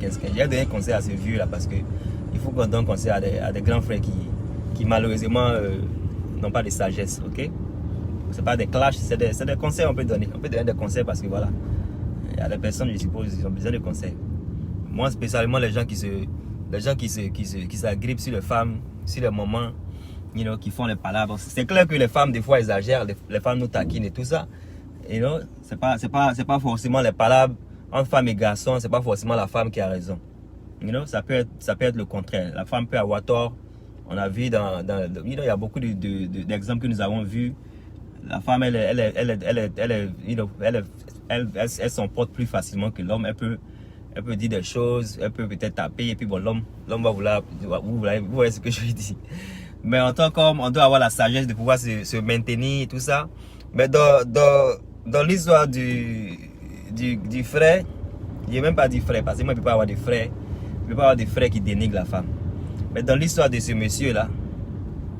J'ai donné un conseil à ce vieux là parce que il faut qu'on donne conseil à des grands frères qui malheureusement n'ont pas de sagesse, ok? C'est pas des clashs, c'est des conseils on peut donner. On peut donner des conseils parce que voilà, il y a des personnes, je suppose, ils ont besoin de conseils. Moi, spécialement les gens qui s'agrippent sur les femmes, sur les moments, qui font les palabres. C'est clair que les femmes, des fois, exagèrent, les femmes nous taquinent et tout ça. C'est pas forcément les palabres entre femmes et garçons, c'est pas forcément la femme qui a raison. Ça peut être le contraire. La femme peut avoir tort. On a vu il y a beaucoup d'exemples que nous avons vus. La femme, elle s'emporte plus facilement que l'homme. Elle peut dire des choses, elle peut peut-être taper, et puis bon, l'homme va vouloir, vous voyez ce que je veux dire. Mais en tant qu'homme, on doit avoir la sagesse de pouvoir se maintenir et tout ça. Mais dans l'histoire du frère, il n'est même pas du frère, parce que moi, je ne peux pas avoir des frères. Je ne peux pas avoir des frères qui dénigrent la femme. Mais dans l'histoire de ce monsieur-là,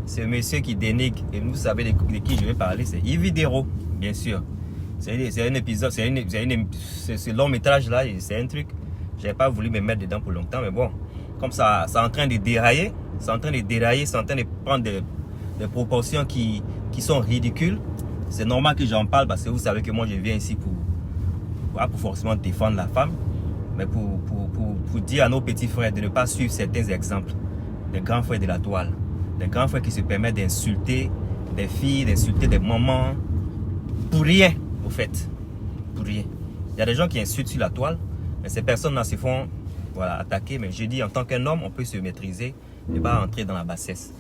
ce monsieur qui dénigre, et vous savez de qui je vais parler, c'est Yves Dero, bien sûr. C'est un épisode, c'est long métrage là, c'est un truc. Je n'ai pas voulu me mettre dedans pour longtemps, mais bon, comme ça, c'est en train de dérailler, c'est en train de prendre des proportions qui sont ridicules. C'est normal que j'en parle parce que vous savez que moi je viens ici pour forcément défendre la femme, mais pour dire à nos petits frères de ne pas suivre certains exemples des grands frères de la toile, des grands frères qui se permettent d'insulter des filles, d'insulter des mamans, pour rien, au fait, pour rien. Il y a des gens qui insultent sur la toile, mais ces personnes-là se font attaquer. Mais je dis, en tant qu'un homme, on peut se maîtriser et pas entrer dans la bassesse.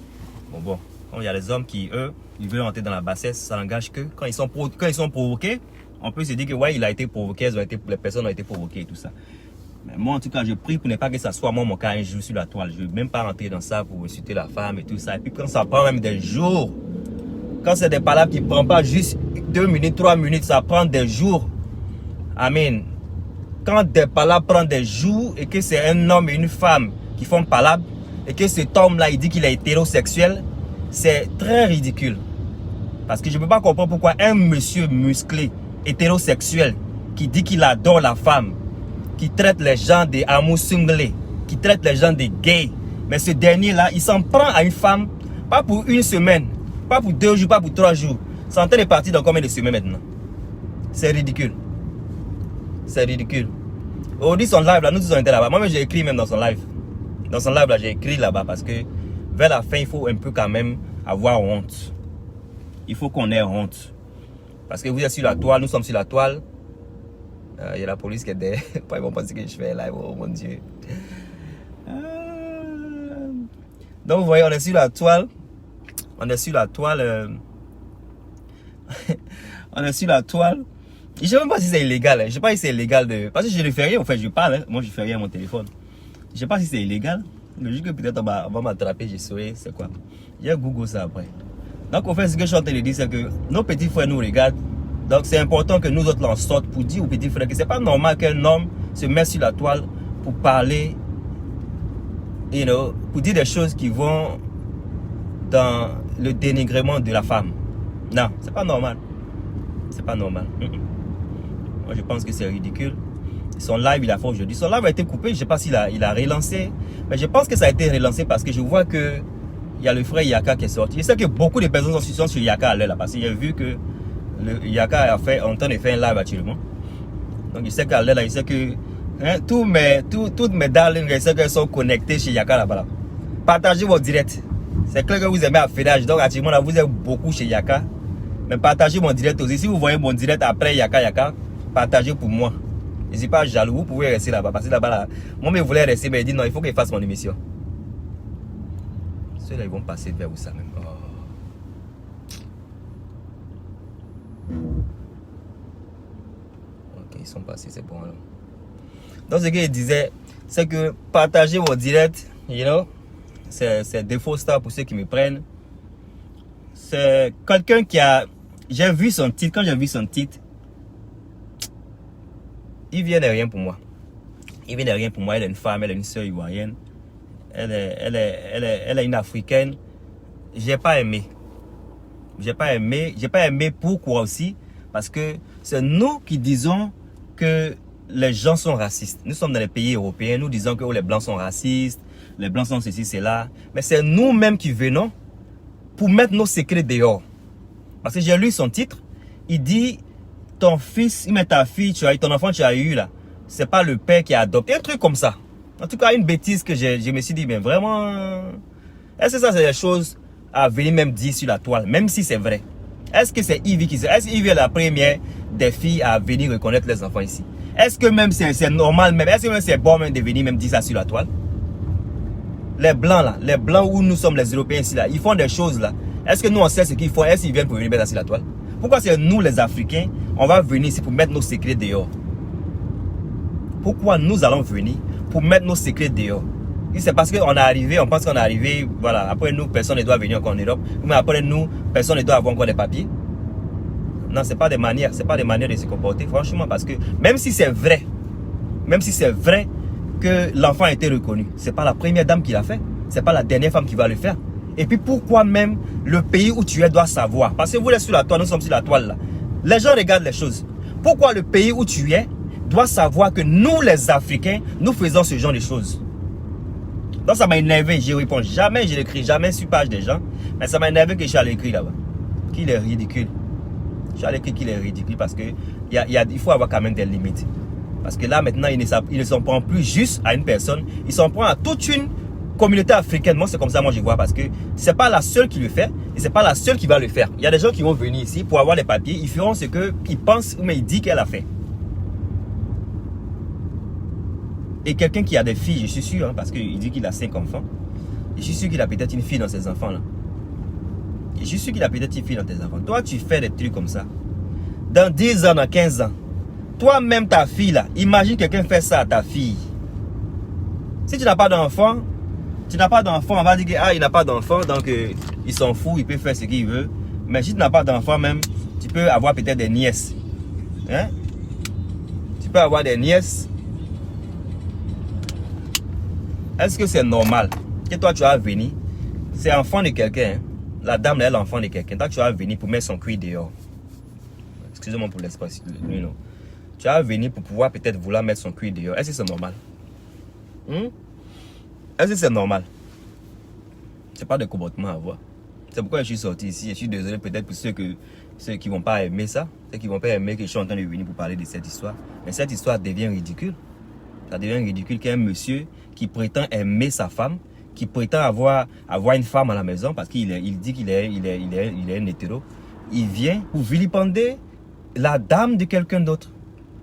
Bon, il y a des hommes qui, eux, ils veulent entrer dans la bassesse, ça n'engage que quand ils sont provoqués, on peut se dire que ouais, il a été provoqué, les personnes ont été provoquées et tout ça. Mais moi, en tout cas, je prie pour ne pas que ça soit moi mon cas un jour sur la toile. Je ne veux même pas rentrer dans ça pour insulter la femme et tout ça. Et puis quand ça prend même des jours, quand c'est des palabres qui ne prennent pas juste 2 minutes, 3 minutes, ça prend des jours. Amen. Quand des palabres prennent des jours et que c'est un homme et une femme qui font palabres et que cet homme-là, il dit qu'il est hétérosexuel, c'est très ridicule. Parce que je ne peux pas comprendre pourquoi un monsieur musclé, hétérosexuel, qui dit qu'il adore la femme, qui traite les gens des amours cinglés, qui traite les gens des gays, mais ce dernier-là, il s'en prend à une femme, pas pour une semaine, pas pour 2 jours, pas pour 3 jours. C'est en train de partir dans combien de semaines maintenant? C'est ridicule. C'est ridicule. On dit son live là, nous tous on était là-bas. Moi j'ai écrit même dans son live. Dans son live là, j'ai écrit là-bas parce que vers la fin, il faut un peu quand même avoir honte. Il faut qu'on ait honte. Parce que vous êtes sur la toile, nous sommes sur la toile. Il y a la police qui est derrière. Ils vont penser que je fais live, oh mon Dieu. Donc vous voyez, on est sur la toile. On est sur la toile. On est sur la toile. Je ne sais même pas si c'est illégal. Je ne sais pas si c'est illégal de. Parce que je ne fais rien. En fait, je parle. Hein. Moi, je fais rien à mon téléphone. Je ne sais pas si c'est illégal. Mais juste que peut-être on va m'attraper. Je saurai c'est quoi. J'ai Google ça après. Donc, en fait, ce que je suis en train de dire, c'est que nos petits frères nous regardent. Donc, c'est important que nous autres, on sorte pour dire aux petits frères que ce n'est pas normal qu'un homme se mette sur la toile pour parler, pour dire des choses qui vont dans le dénigrement de la femme. Non, c'est pas normal. C'est pas normal. Moi, je pense que c'est ridicule. Son live, il a fait aujourd'hui. Son live a été coupé. Je ne sais pas s'il a relancé. Mais je pense que ça a été relancé parce que je vois que il y a le frère Yaka qui est sorti. Je sais que beaucoup de personnes sont sur Yaka à l'heure là. Parce que j'ai vu que Yaka est en train de faire un live actuellement. Donc, je sais qu'à l'heure là, je sais que toutes mes darlings, je sais qu'elles sont connectées chez Yaka là-bas. Là. Partagez vos directs. C'est clair que vous aimez Affairage. Donc, actuellement, là, vous êtes beaucoup chez Yaka. Mais partagez mon direct aussi. Si vous voyez mon direct après Yaka, partagez pour moi. Je ne suis pas jaloux. Vous pouvez rester là-bas. Parce que là-bas, là, moi, je voulais rester. Mais il dit non, il faut qu'il fasse mon émission. Ceux-là, ils vont passer vers où ça même. Oh. Ok, ils sont passés. C'est bon alors. Donc, ce qu'il disait, c'est que partagez vos directs. C'est défaut star pour ceux qui me prennent. C'est quelqu'un qui a... J'ai vu son titre. Quand j'ai vu son titre, il vient de rien pour moi. Il vient de rien pour moi. Elle est une femme, elle est une soeur ivoirienne. Elle est une africaine. J'ai pas aimé. J'ai pas aimé. Pourquoi aussi? Parce que c'est nous qui disons que les gens sont racistes. Nous sommes dans les pays européens, nous disons que les blancs sont racistes, les blancs sont ceci, cela. Mais c'est nous-mêmes qui venons pour mettre nos secrets dehors. Parce que j'ai lu son titre, il dit, ton fils, il met ta fille, ton enfant tu as eu là, c'est pas le père qui a adopté, un truc comme ça. En tout cas, une bêtise que je me suis dit, mais vraiment, est-ce que ça c'est des choses à venir même dire sur la toile, même si c'est vrai? Est-ce que c'est Ivy qui sait? Est-ce qu'Ivy est la première des filles à venir reconnaître les enfants ici? Est-ce que même c'est normal même? Est-ce que même c'est bon même de venir même dire ça sur la toile? Les blancs là, les blancs où nous sommes les Européens ici là, ils font des choses là. Est-ce que nous on sait ce qu'ils font? Est-ce qu'ils viennent pour venir mettre ça sur la toile? Pourquoi c'est nous les Africains, on va venir ici pour mettre nos secrets dehors? Pourquoi nous allons venir pour mettre nos secrets dehors? C'est parce qu'on est arrivé, on pense qu'on est arrivé, voilà, après nous, personne ne doit venir encore en Europe, mais après nous, personne ne doit avoir encore des papiers. Non, c'est pas des manières de se comporter, franchement, parce que même si c'est vrai que l'enfant a été reconnu, c'est pas la première dame qui l'a fait, c'est pas la dernière femme qui va le faire. Et puis pourquoi même le pays où tu es doit savoir? Parce que vous êtes sur la toile, nous sommes sur la toile là. Les gens regardent les choses. Pourquoi le pays où tu es doit savoir que nous les Africains, nous faisons ce genre de choses? Donc ça m'a énervé, je réponds jamais, je l'écris jamais sur page des gens. Mais ça m'a énervé que je suis allé écrire là-bas. Qu'il est ridicule. Je suis allé écrire qu'il est ridicule parce que il faut avoir quand même des limites. Parce que là maintenant, ils ne s'en prennent plus juste à une personne, ils s'en prennent à toute une communauté africaine. Moi c'est comme ça, moi je vois, parce que c'est pas la seule qui le fait et c'est pas la seule qui va le faire. Il y a des gens qui vont venir ici pour avoir les papiers, ils feront ce qu'ils pensent ou mais ils disent qu'elle a fait. Et quelqu'un qui a des filles, je suis sûr, hein, parce qu'il dit qu'il a 5 enfants. Je suis sûr qu'il a peut-être une fille dans ses enfants là. Je suis sûr qu'il a peut-être une fille dans tes enfants. Toi, tu fais des trucs comme ça. Dans 10 ans, dans 15 ans, toi-même ta fille là, imagine quelqu'un fait ça à ta fille. Si tu n'as pas d'enfant, on va dire que ah, il n'a pas d'enfant, donc il s'en fout, il peut faire ce qu'il veut. Mais si tu n'as pas d'enfant même, tu peux avoir peut-être des nièces. Hein? Tu peux avoir des nièces. Est-ce que c'est normal que toi tu vas venir, c'est enfant de quelqu'un, hein? La dame là, elle est l'enfant de quelqu'un, toi tu vas venir pour mettre son cuir dehors. Excusez-moi pour l'espace, non. Tu vas venir pour pouvoir peut-être vouloir mettre son cuir dehors. Est-ce que c'est normal? Est-ce que c'est normal? C'est pas de comportement à avoir. C'est pourquoi je suis sorti ici. Je suis désolé peut-être pour ceux qui ne vont pas aimer ça, ceux qui ne vont pas aimer que je suis en train de venir pour parler de cette histoire. Mais cette histoire devient ridicule. Ça devient ridicule qu'un monsieur qui prétend aimer sa femme, qui prétend avoir une femme à la maison parce qu'il dit qu'il est un hétéro, il vient pour vilipender la dame de quelqu'un d'autre,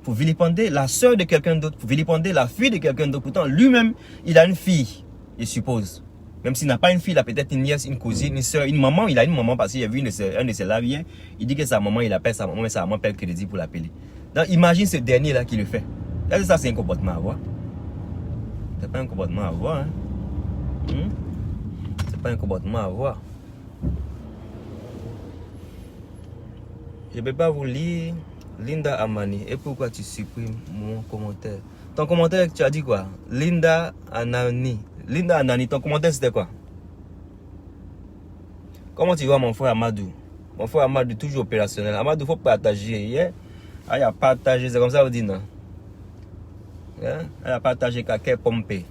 pour vilipender la soeur de quelqu'un d'autre, pour vilipender la fille de quelqu'un d'autre. Pourtant, lui-même, il a une fille, je suppose. Même s'il n'a pas une fille, il a peut-être une nièce, une cousine, une soeur, une maman. Il a une maman parce qu'il a vu un de ses laviens. Il dit que sa maman, il appelle sa maman, mais sa maman paie le crédit pour l'appeler. Donc, imagine ce dernier-là qui le fait. Est-ce que ça, c'est un comportement à avoir? C'est pas un comportement à avoir. Hein? C'est pas un comportement à avoir. Je ne peux pas vous lire. Linda Amani. Et pourquoi tu supprimes mon commentaire? Ton commentaire, tu as dit quoi? Linda Anani. Linda Anani, ton commentaire c'était quoi? Comment tu vois mon frère Amadou? Mon frère Amadou, toujours opérationnel. Amadou, il faut partager. Yeah? Ah, il y a partagé, c'est comme ça vous dites, non? Yeah? Il y a partagé Kake Pompé.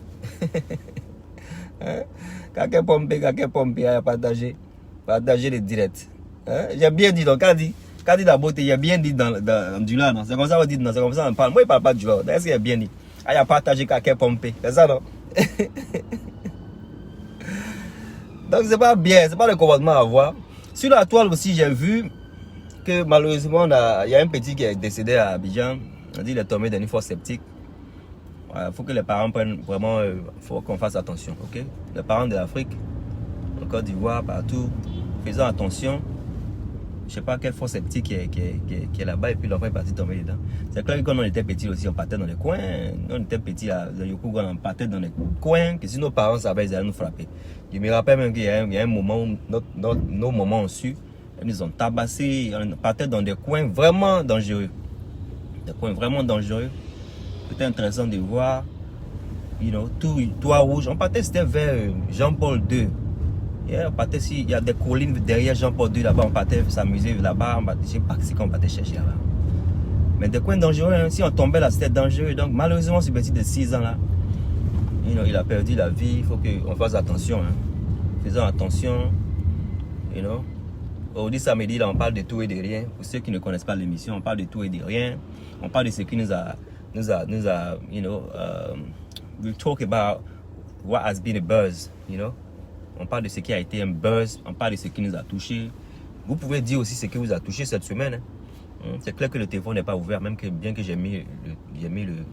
Kake Pompé, il y a partagé. Partager les directs. J'ai bien dit, donc, quand dit la beauté, il a bien dit dans du là, non? C'est comme ça vous dites, non? C'est comme ça on parle. Moi, il ne parle pas du là. Est-ce qu'il a bien dit? Ah, il y a partagé Kake Pompé. C'est ça, non? Donc c'est pas bien, c'est pas le comportement à avoir. Sur la toile aussi, j'ai vu que malheureusement, il y a un petit qui est décédé à Abidjan. On dit qu'il est tombé dans une fosse septique. Il faut que les parents prennent vraiment, faut qu'on fasse attention, ok? Les parents de l'Afrique, en Côte d'Ivoire, partout, faisons attention. Je sais pas quelle fosse septique qui est là-bas et puis l'enfant est parti tomber dedans. C'est clair que quand on était petit aussi, on partait dans les coins. On était petit à Yoko, on partait dans les coins, que si nos parents savaient, ils allaient nous frapper. Je me rappelle même qu'il y a un moment où nos mamans ont su, elles nous ont tabassés, on partait dans des coins vraiment dangereux. Des coins vraiment dangereux. C'était intéressant de voir, tout toit rouge. On partait, c'était vers Jean-Paul II. Yeah, on partait ici, il y a des collines derrière Jean-Paul II là-bas, on partait s'amuser là-bas, je ne sais pas ce qu'on partait chercher là-bas. Mais des coins dangereux, hein. Si on tombait là, c'était dangereux. Donc malheureusement, ce petit de 6 ans là, il a perdu la vie. Il faut qu'on fasse attention. Hein. Faisons attention. Aujourd'hui samedi, là, on parle de tout et de rien. Pour ceux qui ne connaissent pas l'émission, on parle de tout et de rien. On parle de ce qui nous a we talk about what has been a buzz, On parle de ce qui a été un buzz. On parle de ce qui nous a touché. Vous pouvez dire aussi ce qui vous a touché cette semaine. Hein. C'est clair que le téléphone n'est pas ouvert, même que bien que j'ai mis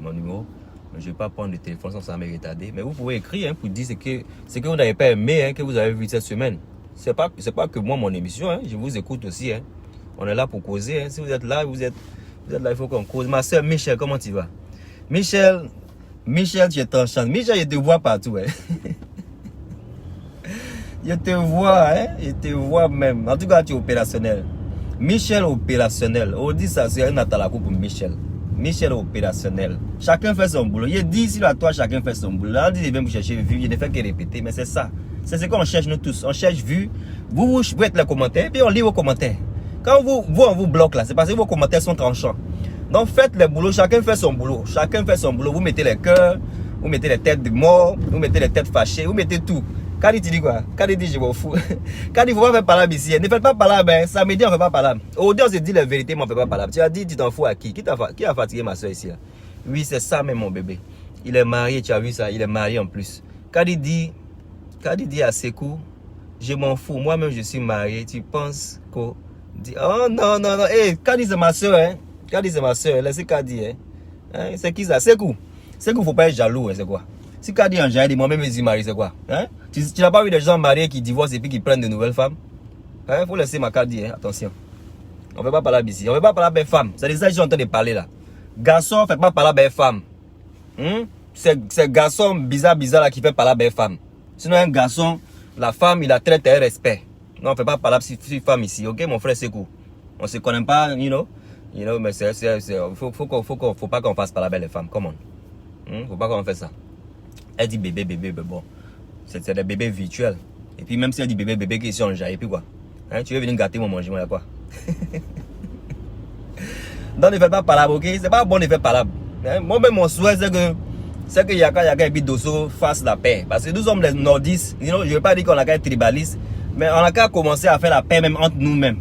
mon numéro. Je ne vais pas prendre le téléphone sans ça me retarder. Mais vous pouvez écrire pour dire ce que vous n'avez pas aimé, que vous avez vu cette semaine. C'est pas que moi, mon émission. Hein. Je vous écoute aussi. Hein. On est là pour causer. Hein. Si vous êtes là, vous êtes là, il faut qu'on cause. Ma soeur Michel, comment tu vas? Michel, tu es tranchant. Michel, je te vois partout. Hein. Je te vois, hein. Je te vois même. En tout cas, tu es opérationnel. Michel opérationnel. On dit ça, c'est un atalakou pour Michel. Michel opérationnel. Chacun fait son boulot. Il dit ici, là, toi, chacun fait son boulot. Là, on dit, il vient vous chercher vue. Il ne fait que répéter. Mais c'est ça. C'est ce qu'on cherche, nous tous. On cherche vue. Vous faites les commentaires. Et puis, on lit vos commentaires. Quand on vous bloque là, c'est parce que vos commentaires sont tranchants. Donc, faites le boulot. Chacun fait son boulot. Chacun fait son boulot. Vous mettez les cœurs. Vous mettez les têtes de mort. Vous mettez les têtes fâchées. Vous mettez tout. Kadi, tu dis quoi? Kadi dit je m'en fous. Kadi, il ne faut pas faire palabre ici. Ne faites pas palabre. Hein. Samedi, on ne fait pas palabre. Aujourd'hui, on se dit la vérité, mais on ne fait pas palabre. Tu as dit, tu t'en fous à qui? Qui a fatigué ma soeur ici? Là? Oui, c'est ça même, mon bébé. Il est marié, tu as vu ça? Il est marié en plus. Kadi dit à Sekou, je m'en fous. Moi-même, je suis marié. Tu penses qu'on dit, oh non. Hey, Kadi, c'est ma soeur. Hein? Kadi, c'est ma soeur. Laissez Kadi. Hein? C'est qui ça? Sekou, il ne faut pas être jaloux. Hein, c'est quoi? Si Kadi en jaloux, moi-même, je suis marié, c'est quoi? Hein? Tu n'as pas vu des gens mariés qui divorcent et puis qui prennent de nouvelles femmes? Il faut laisser ma Kadi, hein? Attention. On ne fait pas parler ici. On ne fait pas parler des femmes. C'est de ça que je suis en train de parler là. Garçon, ne fait pas parler des femmes. C'est garçon bizarre là qui fait parler des femmes. Sinon, un garçon, la femme, il a traité un respect. Non, on ne fait pas parler de femmes ici. Ok, mon frère Sekou? On ne se connaît pas, mais faut pas qu'on fasse parler les femmes. Come on. Faut pas qu'on fasse ça. Elle dit bébé, bon. C'est des bébés virtuels. Et puis même si elle dit bébé qui sont en jaille, et puis quoi? Hein, tu veux venir gâter mon manger, moi, quoi? Donc ne faites pas palabre, ok? C'est pas bon de faire palabre. Hein? Moi-même, mon souhait, c'est que Yaka et puis Dosso fassent la paix. Parce que nous sommes les nordistes. Je ne veux pas dire qu'on a qu'à être tribaliste, mais on a qu'à commencer à faire la paix même entre nous-mêmes.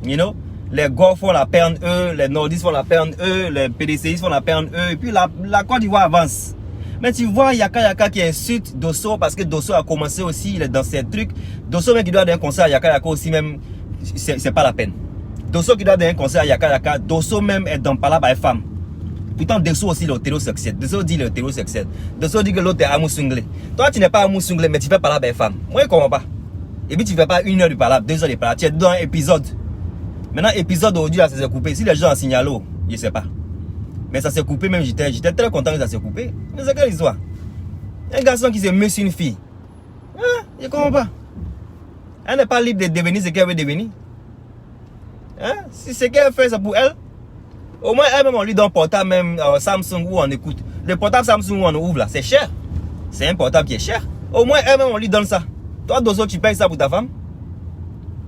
Les Gauls font la paix entre eux, les nordistes font la paix entre eux, les PDCistes font la paix entre eux, et puis la Côte d'Ivoire avance. Mais tu vois Yaka qui insulte Dosso parce que Dosso a commencé aussi, il est dans ces trucs. Dosso même qui doit donner un conseil à Yaka aussi même, c'est pas la peine. Dosso qui doit donner un conseil à Yaka, Dosso même est dans palabre avec femme. Pourtant Dosso aussi le hétérosexuel. Dosso dit le hétérosexuel. Dosso dit que l'autre est amoussouglé. Toi tu n'es pas amoussouglé mais tu fais palabre avec femme. Moi je ne comprends pas. Et puis tu ne fais pas 1 heure de palabre, 2 heures de palabre. Tu es dans un épisode. Maintenant épisode aujourd'hui là ça s'est coupé. Si les gens ont signalé, je ne sais pas. Mais ça s'est coupé, même j'étais très content que ça s'est coupé. Mais c'est quelle histoire? Un garçon qui se met sur une fille. Hein? Je ne comprends pas. Elle n'est pas libre de devenir ce qu'elle veut devenir. Hein? Si ce qu'elle fait, c'est pour elle. Au moins, elle-même, on lui donne un portable, même Samsung, où on écoute. Le portable Samsung où on ouvre là, c'est cher. C'est un portable qui est cher. Au moins, elle-même, on lui donne ça. Toi, Dosso, tu payes ça pour ta femme?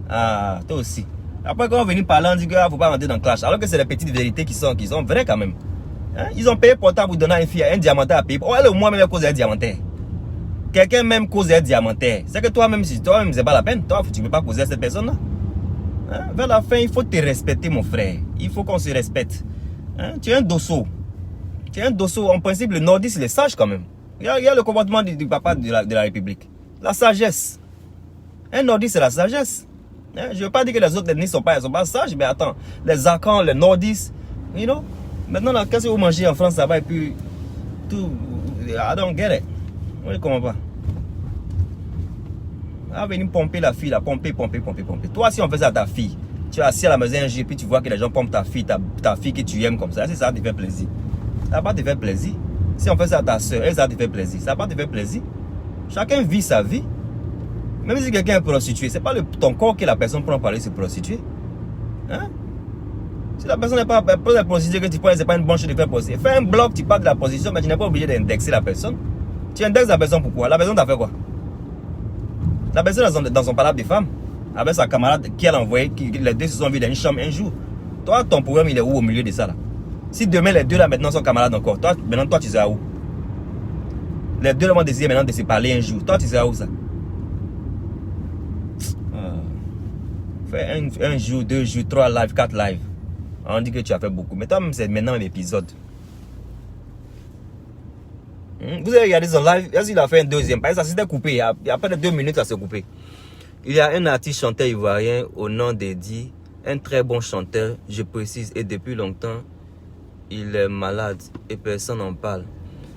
Ah, toi aussi. Après, quand on vient parler, on dit qu'il ne faut pas rentrer dans le clash. Alors que c'est les petites vérités qui sont vraies quand même. Hein? Ils ont payé portable pour donner à une fille un diamantaire à payer. Oh, elle au moins même cause d'un diamantaire. Quelqu'un même cause un diamantaire. C'est que toi-même, si toi-même, c'est pas la peine. Toi, tu ne peux pas causer à cette personne-là. Hein? Vers la fin, il faut te respecter, mon frère. Il faut qu'on se respecte. Hein? Tu es un Dosso. Tu es un Dosso. En principe, le nordiste, il est sage quand même. Il y a le comportement du papa de la République. La sagesse. Un nordiste, c'est la sagesse. Hein? Je ne veux pas dire que les autres ethnies ne sont pas sages, mais attends. Les Akans, les nordistes, maintenant, qu'est-ce que vous mangez en France, ça va et puis tout. I don't get it. Moi, je ne comprends pas. Ah, venir pomper la fille, là, pomper. Toi, si on fait ça à ta fille, tu es assis à la maison un jour, puis tu vois que les gens pompent ta fille que tu aimes comme ça, ça va te faire plaisir. Ça va pas te faire plaisir. Si on fait ça à ta soeur, ça va te faire plaisir. Ça va pas te faire plaisir. Chacun vit sa vie. Même si quelqu'un est prostitué, c'est pas ton corps que la personne prend pour aller se prostituer. Hein? Si la personne n'est pas prostituée que tu prends, c'est pas une bonne chose de faire prostituer. Fais un blog, tu parles de la position, mais tu n'es pas obligé d'indexer la personne. Tu indexes la personne pourquoi? La personne t'a fait quoi? La personne dans son palabre de femme, avec sa camarade qui a envoyé, les deux se sont vus dans une chambre un jour. Toi, ton problème, il est où au milieu de ça là? Si demain les deux là maintenant sont camarades encore, toi, maintenant toi tu seras où? Les deux là vont décider maintenant de se parler un jour. Toi tu seras où ça? Fais un jour, 2 jours, 3 lives, 4 lives. On dit que tu as fait beaucoup. Mais toi-même, c'est maintenant un épisode. Vous avez regardé son live, il a fait un deuxième. Parce que ça s'était coupé. Après de 2 minutes, ça s'est coupé. Il y a un artiste chanteur ivoirien au nom d'Eddie. Un très bon chanteur, je précise. Et depuis longtemps, il est malade. Et personne n'en parle.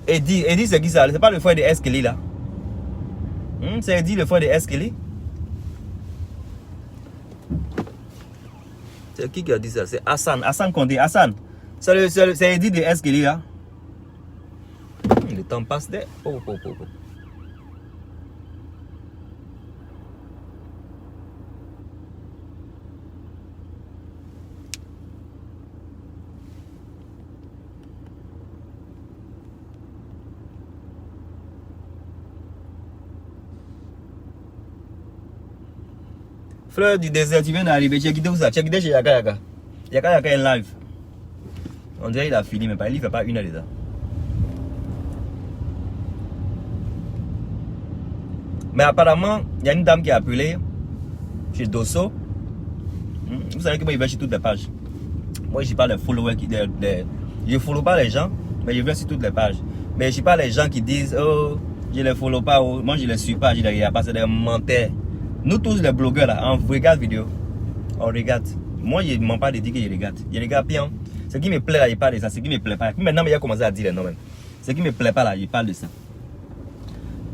Eddie c'est qui ça? C'est pas le frère de S. Kelly là? C'est Eddie, le frère de S. Kelly? C'est qui a dit ça? C'est Hassan Condé. Hassan, c'est Eddie de S. Kelly là? Le temps passe de... Oh. Fleur du désert, tu viens d'arriver. Tu as quitté où ça? Tu as quitté chez Yaka Yaka. Yaka Yaka est live. On dirait qu'il a fini, mais il ne fait pas 1 heure dedans. Mais apparemment, il y a une dame qui a appelé chez Dosso. Vous savez que moi, je vais sur toutes les pages. Moi, je ne suis pas les followers je ne follow pas les gens, mais je vais sur toutes les pages. Mais je ne suis pas les gens qui disent, oh, je ne les follow pas, oh, moi je ne les suis pas, je ne les regarde pas, c'est des menteurs. Nous tous les blogueurs là, on regarde vidéo. On regarde. Moi, je ne mens pas de dire que je regarde. Je regarde bien. Ce qui me plaît là, il parle de ça. Ce qui me plaît pas. Maintenant, il a commencé à dire les noms même. Ce qui me plaît pas là, il parle de ça.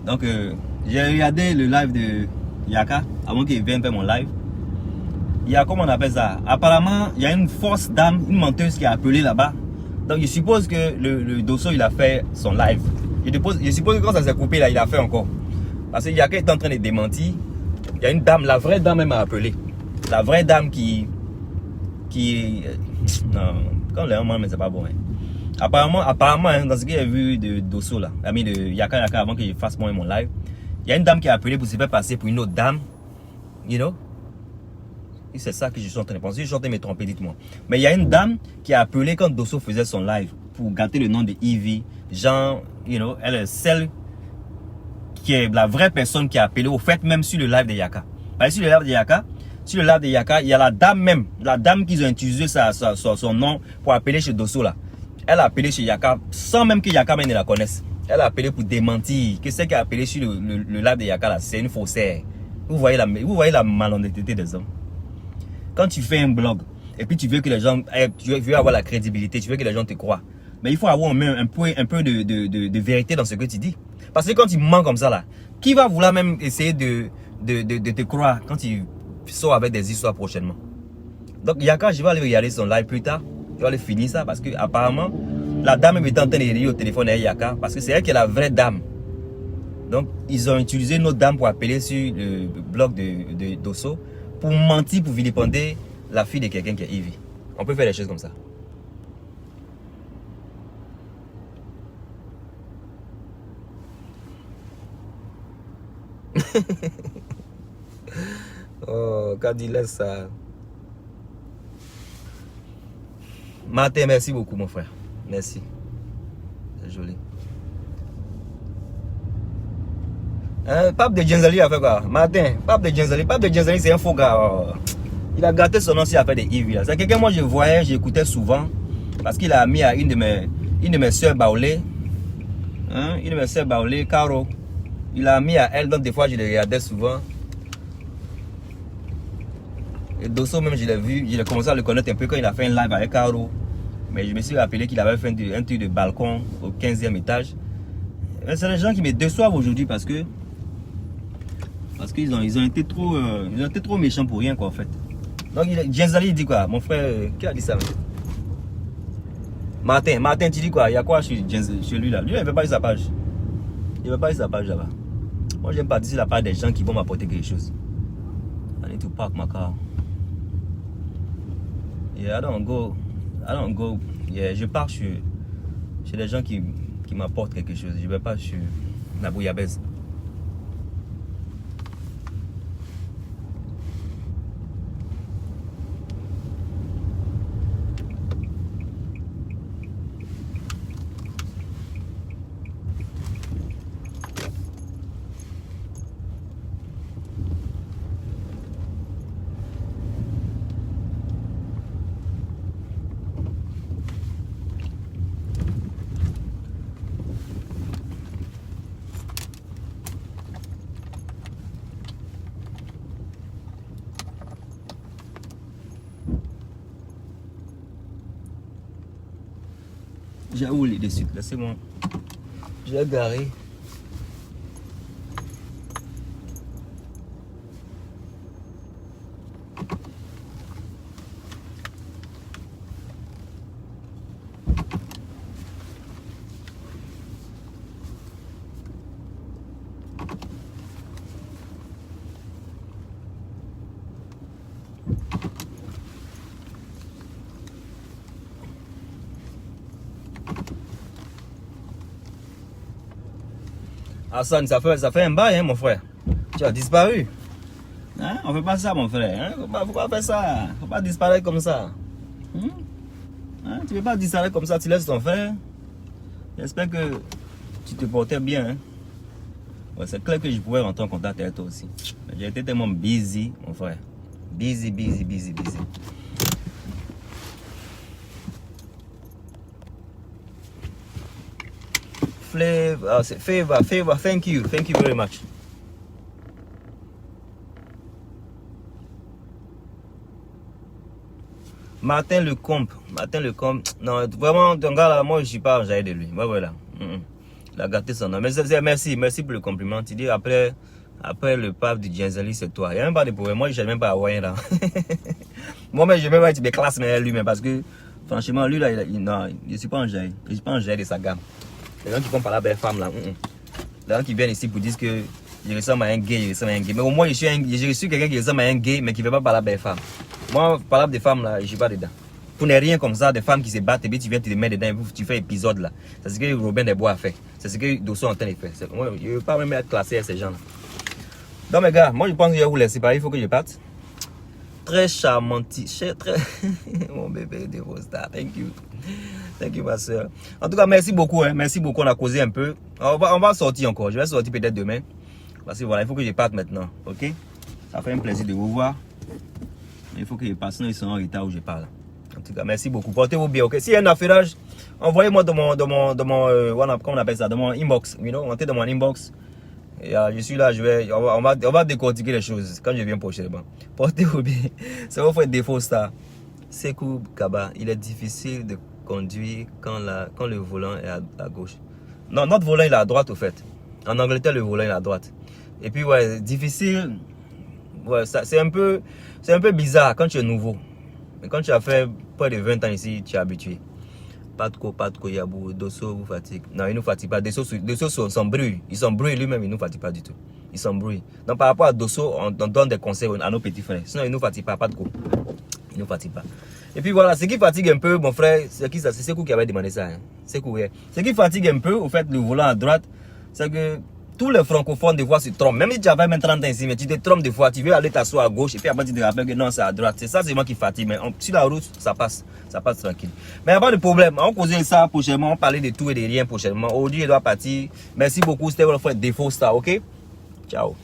Donc, j'ai regardé le live de Yaka avant qu'il vienne faire mon live. Il y a, comment on appelle ça? Apparemment, il y a une fausse dame, une menteuse qui a appelé là-bas. Donc, je suppose que le Dosso, il a fait son live. Je suppose que quand ça s'est coupé là, il a fait encore. Parce que Yaka est en train de démentir. Il y a une dame, la vraie dame même m'a appelé. La vraie dame qui non, quand les hommes, mais c'est pas bon. Hein. Apparemment hein, dans ce que j'ai vu de Dosso là, ami de Yaka Yaka avant que je fasse mon live, il y a une dame qui a appelé pour se faire passer pour une autre dame. You know? Et c'est ça que je suis en train de penser. Je suis en train de me tromper, dites-moi. Mais il y a une dame qui a appelé quand Dosso faisait son live pour gâter le nom de Ivy. Genre, you know, elle est celle qui est la vraie personne qui a appelé, au fait, même sur le live de Yaka. Parce que sur le live de Yaka, il y a la dame même, la dame qui a utilisé son nom pour appeler chez Dosso là. Elle a appelé chez Yaka sans même que Yaka même ne la connaisse. Elle a appelé pour démentir que celle qui a appelé sur le live de Yaka là, c'est une faussaire. Vous voyez la malhonnêteté des hommes. Quand tu fais un blog et puis tu veux que les gens, tu veux avoir la crédibilité, tu veux que les gens te croient. Mais il faut avoir un peu de vérité dans ce que tu dis. Parce que quand tu mens comme ça là, qui va vouloir même essayer de te croire quand tu sors avec des histoires prochainement? Donc Yaka, je vais aller regarder son live plus tard. Je vais aller finir ça parce que apparemment la dame est en train de rire au téléphone avec Yaka parce que c'est elle qui est la vraie dame. Donc ils ont utilisé une autre dame pour appeler sur le blog de Dosso pour mentir, pour vilipender la fille de quelqu'un qui est Ivy. On peut faire des choses comme ça. Oh, quand il laisse ça. Martin, merci beaucoup mon frère. Merci. C'est joli. Pape de Genzali a fait quoi? Martin, Pape de Genzali c'est un faux gars. Oh. Il a gâté son nom s'il a fait des Ivy. C'est quelqu'un moi je voyais, j'écoutais souvent. Parce qu'il a mis à une de mes soeurs Baoulé. Une de mes soeurs Baoulé, Caro. Il a mis à elle, donc des fois je les regardais souvent. Et Dosso même je l'ai vu, j'ai commencé à le connaître un peu quand il a fait un live avec Caro. Mais je me suis rappelé qu'il avait fait un truc de balcon au 15e étage. C'est les gens qui me déçoivent aujourd'hui parce qu'ils ont été trop méchants pour rien quoi en fait. Donc Genzali dit quoi? Mon frère, qui a dit ça? Martin, tu dis quoi? Il y a quoi chez lui là? Lui il ne veut pas eu sa page. Il ne veut pas eu sa page là-bas. Moi j'aime pas dire la part des gens qui vont m'apporter quelque chose. I need to park my car. Yeah, I don't go. Yeah, je pars chez les gens qui m'apportent quelque chose. Je ne vais pas chez la bouillabaisse. J'ai où les dessus? Laissez-moi. J'ai garé. Hassan, ça fait un bail, hein, mon frère. Tu as disparu. Hein? On fait pas ça, mon frère. Hein? Faut pas faire ça. Faut pas disparaître comme ça. Hein? Tu ne peux pas disparaître comme ça, tu laisses ton frère. J'espère que tu te portais bien. Hein? Ouais, c'est clair que je pouvais rentrer en contact avec toi aussi. J'ai été tellement busy, mon frère. Busy. Favor, thank you very much. Martin Lecomte, non, vraiment, ton gars là, moi je suis pas enjaillé de lui. Ouais, voilà. Il a gâté son nom. Mais merci pour le compliment. Tu dis après le pape du Djenzali, c'est toi. Il n'y a même pas de problème. Moi, je n'ai même pas à rien là. Moi-même, je ne vais même pas être des classes, mais lui, mais parce que franchement, lui là, non, je ne suis pas enjaillé. Je ne suis pas enjaillé de sa gamme. Les gens qui font par la belle femme là. Les gens qui viennent ici pour dire que je ressemble à un gay, Mais au moins, je suis quelqu'un qui ressemble à un gay, mais qui ne veut pas parler à la belle femme. Moi, parler des femmes là, je ne suis pas dedans. Pour ne rien comme ça, des femmes qui se battent et puis tu viens te mettre dedans et tu fais épisode là. C'est ce que Robin Desbois a fait. C'est ce que Dosso est en train de faire. Moi, je ne veux pas même être classé avec ces gens là. Donc mes gars, moi je pense que je vais vous laisser parler, il faut que je parte. Très charmant, très... Mon bébé de Rosta, thank you ma soeur. En tout cas, merci beaucoup, hein. Merci beaucoup, on a causé un peu. On va sortir encore, je vais sortir peut-être demain. Parce que voilà, il faut que je parte maintenant, ok? Ça fait un plaisir de vous voir. Mais il faut que je parte, sinon ils sont en retard où je parle. En tout cas, merci beaucoup, portez-vous bien, ok? S'il y a un affairage, envoyez-moi dans mon comment on appelle ça, dans mon inbox, you know, entrez dans mon inbox. Et, je suis là, on va décortiquer les choses quand je viens prochainement. Portez-vous bien. C'est votre défaut ça. Sekou Kaba, il est difficile de conduire quand le volant est à gauche. Non, notre volant il est à droite au fait. En Angleterre, le volant est à droite. Et puis ouais, difficile. Ouais, c'est un peu bizarre quand tu es nouveau. Mais quand tu as fait près de 20 ans ici, tu es habitué. Pas de co, Yabou, Dosso vous fatigue. Non, il ne nous fatigue pas. Dosso s'embrouille. Il s'embrouille lui-même, il ne nous fatigue pas du tout. Il s'embrouille. Donc par rapport à Dosso, on donne des conseils à nos petits frères. Sinon, il ne nous fatigue pas, pas de co. Il ne nous fatigue pas. Et puis voilà, ce qui fatigue un peu, mon frère, c'est Sekou qui avait demandé ça. Hein. Sekou, ouais. Ce qui fatigue un peu, au fait, le volant à droite, c'est que tous les francophones, des fois, se trompent. Même si tu avais même 30 ans ici, mais tu te trompes des fois. Tu veux aller t'asseoir à gauche et puis après tu te rappelles que non, c'est à droite. C'est ça, c'est moi qui fatigue. Mais sur la route, ça passe tranquille. Mais il n'y a pas de problème. On causait ça prochainement. On parlait de tout et de rien prochainement. Aujourd'hui, il doit partir. Merci beaucoup. C'était votre frère Défaut Star, ok? Ciao.